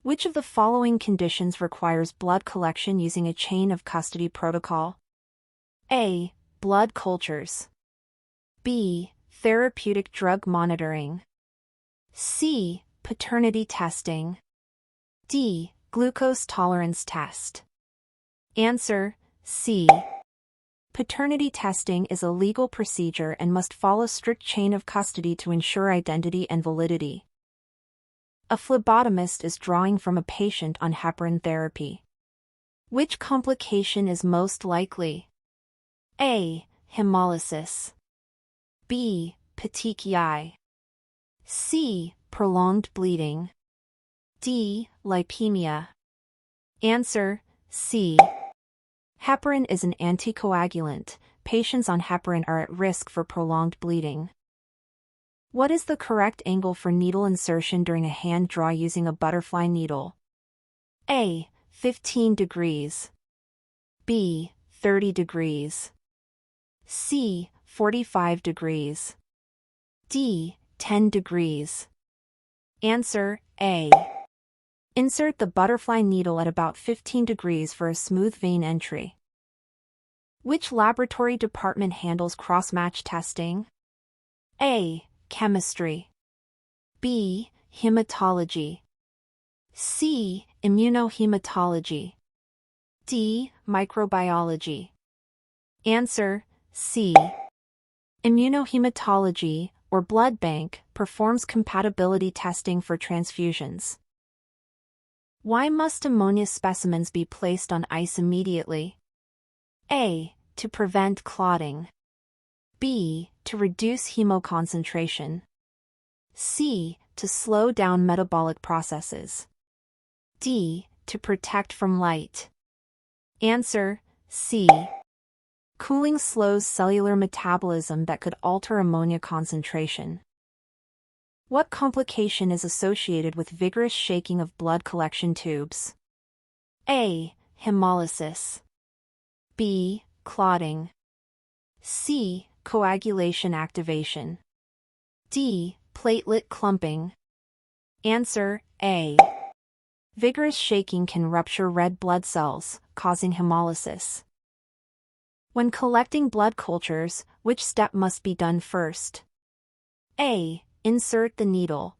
Which of the following conditions requires blood collection using a chain of custody protocol? A. Blood cultures. B. Therapeutic drug monitoring. C. Paternity testing. D. Glucose tolerance test. Answer: C. Paternity testing is a legal procedure and must follow strict chain of custody to ensure identity and validity. A phlebotomist is drawing from a patient on heparin therapy. Which complication is most likely? A. Hemolysis. B. Petechiae. C. Prolonged bleeding. D. Lipemia. Answer: C. Heparin is an anticoagulant. Patients on heparin are at risk for prolonged bleeding. What is the correct angle for needle insertion during a hand draw using a butterfly needle? A. 15 degrees. B. 30 degrees. C. 45 degrees. D. 10 degrees. Answer: A. Insert the butterfly needle at about 15 degrees for a smooth vein entry. Which laboratory department handles cross-match testing? A. Chemistry. B. Hematology. C. Immunohematology. D. Microbiology. Answer: C. Immunohematology, or blood bank, performs compatibility testing for transfusions. Why must ammonia specimens be placed on ice immediately? A. To prevent clotting. B. To reduce hemoconcentration. C. To slow down metabolic processes. D. To protect from light. Answer: C. Cooling slows cellular metabolism that could alter ammonia concentration. What complication is associated with vigorous shaking of blood collection tubes? A. Hemolysis. B. Clotting. C. Coagulation activation. D. Platelet clumping. Answer: A. Vigorous shaking can rupture red blood cells, causing hemolysis. When collecting blood cultures, which step must be done first? A. Insert the needle.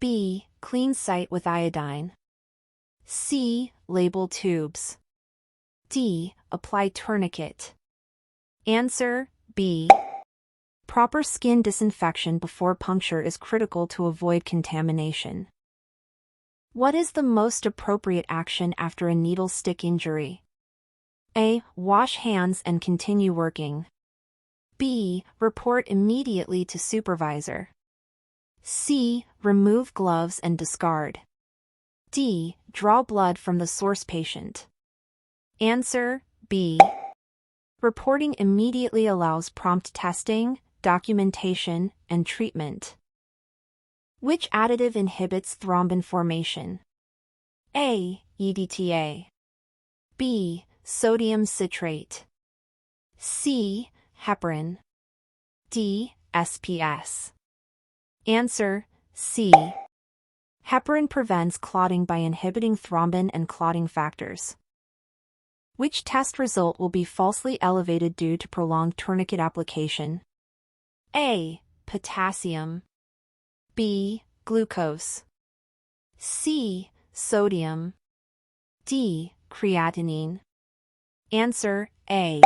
B. Clean site with iodine. C. Label tubes. D. Apply tourniquet. Answer: B. Proper skin disinfection before puncture is critical to avoid contamination. What is the most appropriate action after a needle stick injury? A. Wash hands and continue working. B. Report immediately to supervisor. C. Remove gloves and discard. D. Draw blood from the source patient. Answer: B. Reporting immediately allows prompt testing, documentation, and treatment. Which additive inhibits thrombin formation? A. EDTA. B. Sodium citrate. C. Heparin. D. SPS. Answer: C. Heparin prevents clotting by inhibiting thrombin and clotting factors. Which test result will be falsely elevated due to prolonged tourniquet application? A. Potassium. B. Glucose. C. Sodium. D. Creatinine. Answer: A.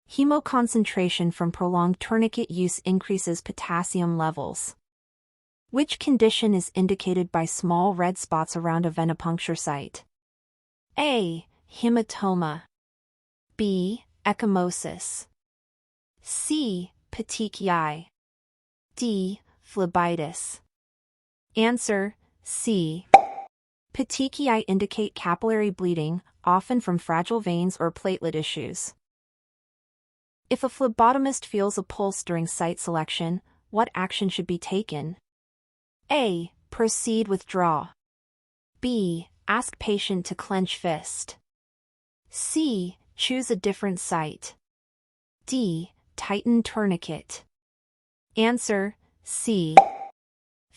Hemoconcentration from prolonged tourniquet use increases potassium levels. Which condition is indicated by small red spots around a venipuncture site? A. Hematoma. B. Ecchymosis. C. Petechiae. D. Phlebitis. Answer: C. Petechiae indicate capillary bleeding, often from fragile veins or platelet issues. If a phlebotomist feels a pulse during site selection, what action should be taken? A. Proceed with draw. B. Ask patient to clench fist. C. Choose a different site. D. Tighten tourniquet. Answer: C.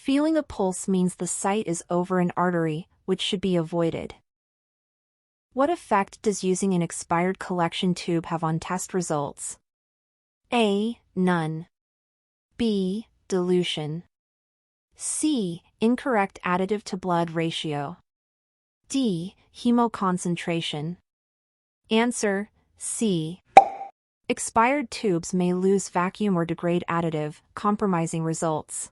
Feeling a pulse means the site is over an artery, which should be avoided. What effect does using an expired collection tube have on test results? A. None. B. Dilution. C. Incorrect additive to blood ratio. D. Hemoconcentration. Answer: C. Expired tubes may lose vacuum or degrade additive, compromising results.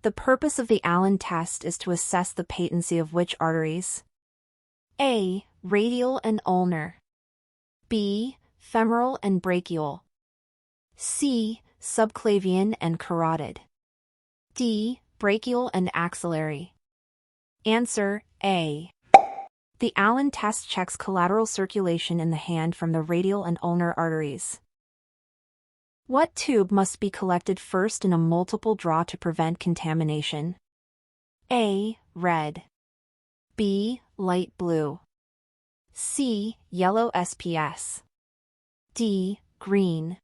The purpose of the Allen test is to assess the patency of which arteries? A. Radial and ulnar. B. Femoral and brachial. C. Subclavian and carotid. D. Brachial and axillary. Answer: A. The Allen test checks collateral circulation in the hand from the radial and ulnar arteries. What tube must be collected first in a multiple draw to prevent contamination? A. Red. B. Light blue. C. Yellow SPS. D. Green.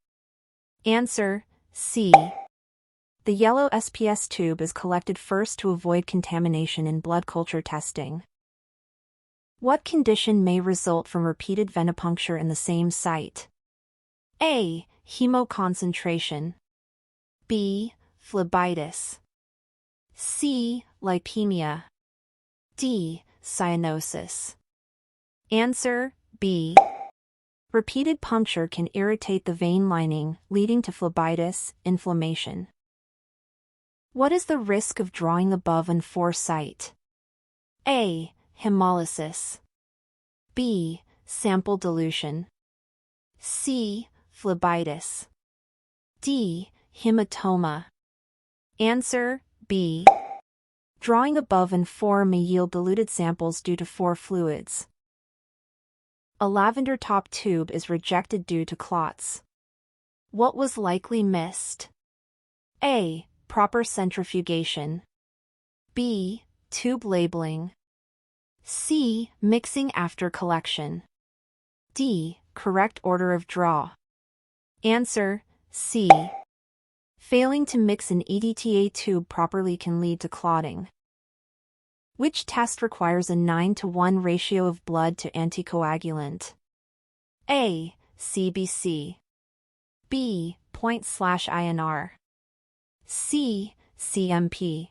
Answer: C. The yellow SPS tube is collected first to avoid contamination in blood culture testing. What condition may result from repeated venipuncture in the same site? A. Hemoconcentration. B. Phlebitis. C. Lipemia. D. Cyanosis. Answer: B. Repeated puncture can irritate the vein lining, leading to phlebitis, inflammation. What is the risk of drawing above and foresight? A. Hemolysis. B. Sample dilution. C. Phlebitis. D. Hematoma. Answer: B. Drawing above and fore may yield diluted samples due to fore fluids. A lavender top tube is rejected due to clots. What was likely missed? A. Proper centrifugation. B. Tube labeling. C. Mixing after collection. D. Correct order of draw. Answer: C. Failing to mix an EDTA tube properly can lead to clotting. Which test requires a 9:1 ratio of blood to anticoagulant? A. CBC. B. Point/INR. C. CMP.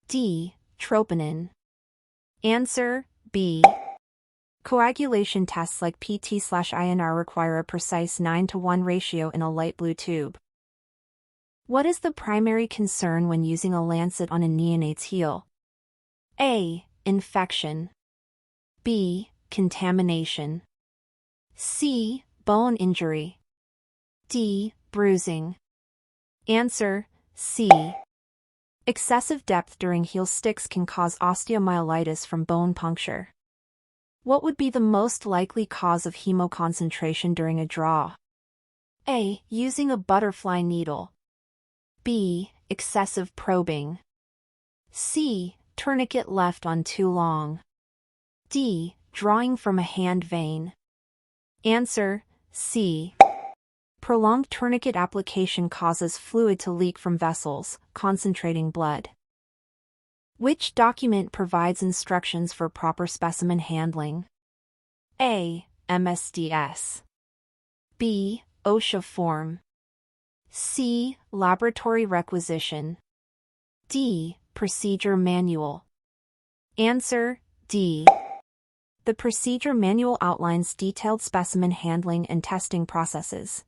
D. Troponin. Answer: B. Coagulation tests like PT/INR require a precise 9:1 ratio in a light blue tube. What is the primary concern when using a lancet on a neonate's heel? A. Infection. B. Contamination. C. Bone injury. D. Bruising. Answer: C. Excessive depth during heel sticks can cause osteomyelitis from bone puncture. What would be the most likely cause of hemoconcentration during a draw? A. Using a butterfly needle. B. Excessive probing. C. Tourniquet left on too long. D. Drawing from a hand vein. Answer: C. Prolonged tourniquet application causes fluid to leak from vessels, concentrating blood. Which document provides instructions for proper specimen handling? A. MSDS. B. OSHA form. C. Laboratory requisition. D. Procedure manual. Answer: D. The procedure manual outlines detailed specimen handling and testing processes.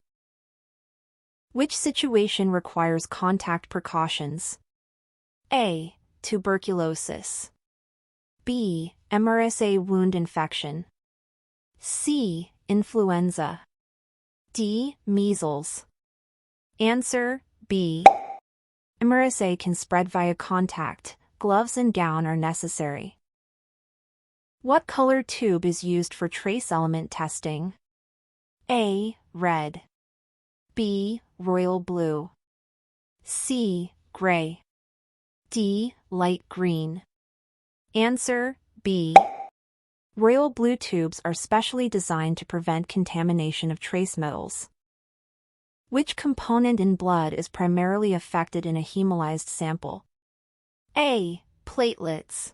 Which situation requires contact precautions? A. Tuberculosis. B. MRSA wound infection. C. Influenza. D. Measles. Answer: B. MRSA can spread via contact. Gloves and gown are necessary. What color tube is used for trace element testing? A. Red. B. Royal blue. C. Gray. D. Light green. Answer: B. Royal blue tubes are specially designed to prevent contamination of trace metals. Which component in blood is primarily affected in a hemolyzed sample? A. Platelets.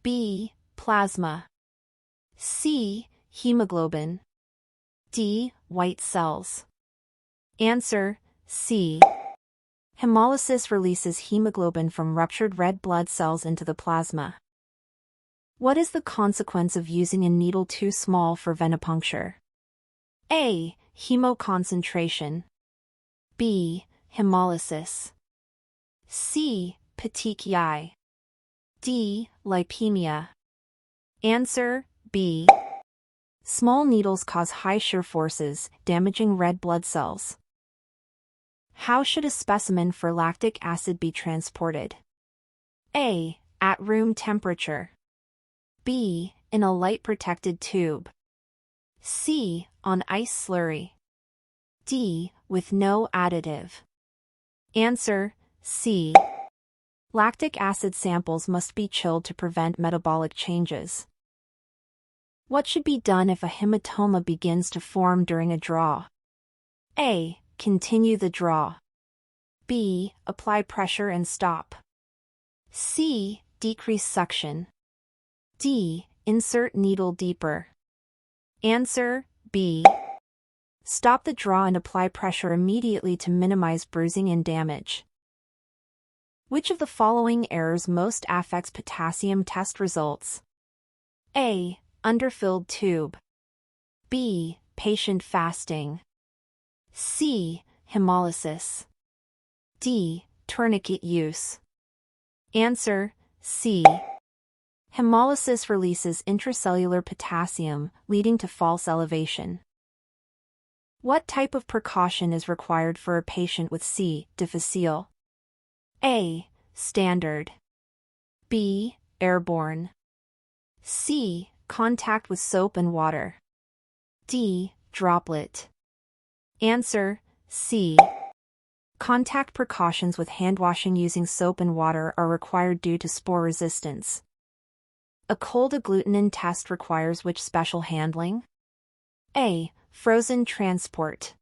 B. Plasma. C. Hemoglobin. D. White cells. Answer: C. Hemolysis releases hemoglobin from ruptured red blood cells into the plasma. What is the consequence of using a needle too small for venipuncture? A. Hemoconcentration. B. Hemolysis. C. Petechiae. D. Lipemia. Answer: B. Small needles cause high shear forces, damaging red blood cells. How should a specimen for lactic acid be transported? A. At room temperature. B. In a light-protected tube. C. On ice slurry. D. With no additive. Answer: C. Lactic acid samples must be chilled to prevent metabolic changes. What should be done if a hematoma begins to form during a draw? A. Continue the draw. B. Apply pressure and stop. C. Decrease suction. D. Insert needle deeper. Answer: B. Stop the draw and apply pressure immediately to minimize bruising and damage. Which of the following errors most affects potassium test results? A. Underfilled tube. B. Patient fasting. C. Hemolysis. D. Tourniquet use. Answer: C. Hemolysis releases intracellular potassium, leading to false elevation. What type of precaution is required for a patient with C. difficile? A. Standard. B. Airborne. C. Contact with soap and water. D. Droplet. Answer: C. Contact precautions with hand washing using soap and water are required due to spore resistance. A cold agglutinin test requires which special handling? A. Frozen transport.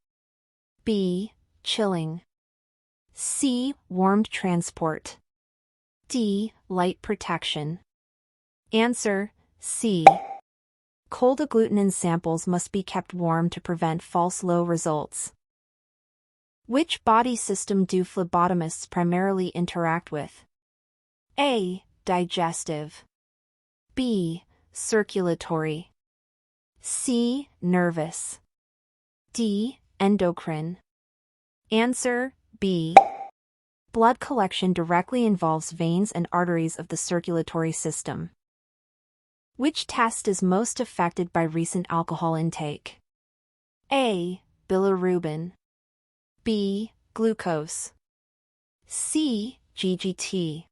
B. Chilling. C. Warmed transport. D. Light protection. Answer: C. Cold agglutinin samples must be kept warm to prevent false low results. Which body system do phlebotomists primarily interact with? A. Digestive. B. Circulatory. C. Nervous. D. Endocrine. Answer: B. Blood collection directly involves veins and arteries of the circulatory system. Which test is most affected by recent alcohol intake? A. Bilirubin. B. Glucose. C. GGT.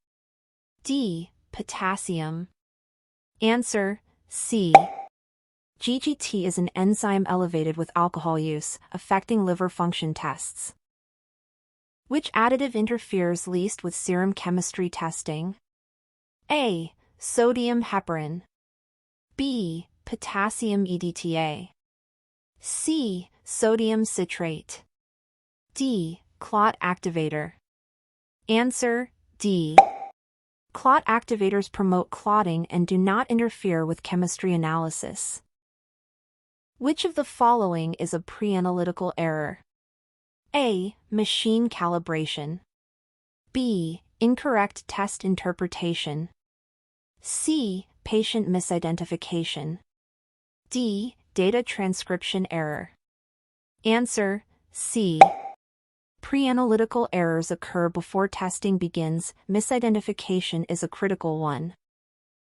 D. Potassium. Answer: C. GGT is an enzyme elevated with alcohol use, affecting liver function tests. Which additive interferes least with serum chemistry testing? A. Sodium heparin. B. Potassium EDTA. C. Sodium citrate. D. Clot activator. Answer: D. Clot activators promote clotting and do not interfere with chemistry analysis. Which of the following is a pre-analytical error? A. Machine calibration. B. Incorrect test interpretation. C. Patient misidentification. D. Data transcription error. Answer: C. Pre-analytical errors occur before testing begins. Misidentification is a critical one.